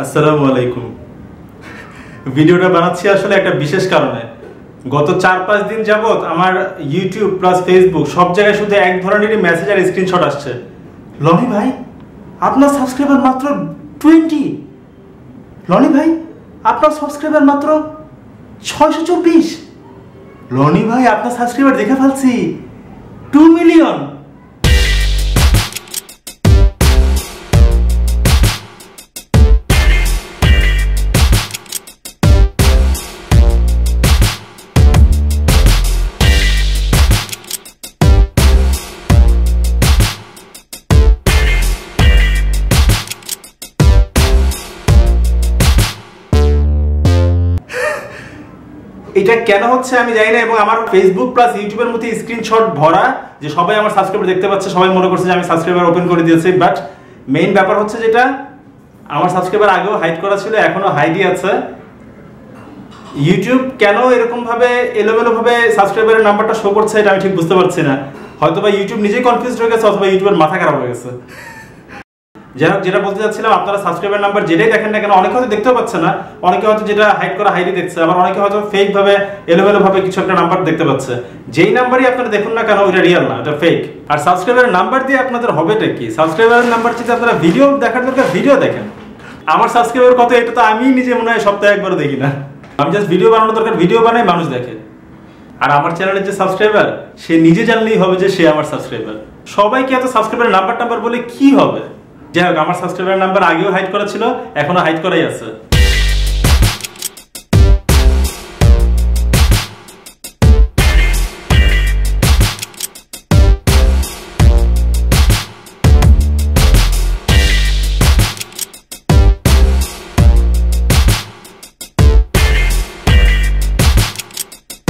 আসসালামু আলাইকুম। ভিডিওটা বানাচ্ছি আসলে একটা বিশেষ কারণে। গত 4-5 দিন যাবত আমার ইউটিউব প্লাস ফেসবুক সব জায়গায় শুধু এক ধরনেরই মেসেজ আর স্ক্রিনশট আসছে। লনি ভাই, আপনার সাবস্ক্রাইবার মাত্র 20। লনি ভাই, আপনার সাবস্ক্রাইবার মাত্র 624। লনি ভাই, আপনার সাবস্ক্রাইবার দেখে ফেলছি 2 মিলিয়ন। এটা কেন হচ্ছে আমি জানি না, এবং আমার ফেসবুক প্লাস ইউটিউবের মধ্যে স্ক্রিনশট ভরা যে সবাই আমার সাবস্ক্রাইবার দেখতে পাচ্ছে, সবাই মনে করছে যে আমি সাবস্ক্রাইবার ওপেন করে দিয়েছি। বাট মেইন ব্যাপার হচ্ছে যেটা, আমার সাবস্ক্রাইবার আগেও হাইড করা ছিল, এখনো হাইডই আছে। ইউটিউব কেন এরকম ভাবে এলোমেলো ভাবে সাবস্ক্রাইবারের নাম্বারটা শো করছে এটা আমি ঠিক বুঝতে পারছি না। হয়তো বা ইউটিউব নিজেই কনফিউজড হয়ে গেছে, অথবা ইউটিউবের মাথা খারাপ হয়ে গেছে। যাই হোক, যেটা বলতে চাচ্ছিলাম, আপনারা সাবস্ক্রাইবার নাম্বার যেটাই দেখেন না কেন, অনেকে হয়তো দেখতেও পাচ্ছে না, অনেকে হয়তো যেটা হাইড করা হাইডই দেখছে, আবার অনেকে হয়তো ফেক ভাবে এলোমেলো ভাবে কিছু একটা নাম্বার দেখতে পাচ্ছে। যেই নাম্বারই আপনারা দেখুন না কেন, ওটা রিয়েল না, এটা ফেক। আর সাবস্ক্রাইবারের নাম্বার দিয়ে আপনাদের হবেটা কি? সাবস্ক্রাইবারের নাম্বার যদি আপনারা ভিডিও দেখার দরকার ভিডিও দেখেন। আমার সাবস্ক্রাইবার কত এটা তো আমি নিজে মনে হয় সপ্তাহে একবারও দেখি না। আমি জাস্ট ভিডিও বানানোর দরকার ভিডিও বানাই, মানুষ দেখে। আর আমার চ্যানেলের যে সাবস্ক্রাইবার, সে নিজে জানলেই হবে যে সে আমার সাবস্ক্রাইবার। সবাইকে এত সাবস্ক্রাইবারের নাম্বার বলে কি হবে? যাই হোক, আমার সাবস্ক্রাইবার নাম্বার আগেও হাইড করা ছিল, এখনো হাইড করাই আছে।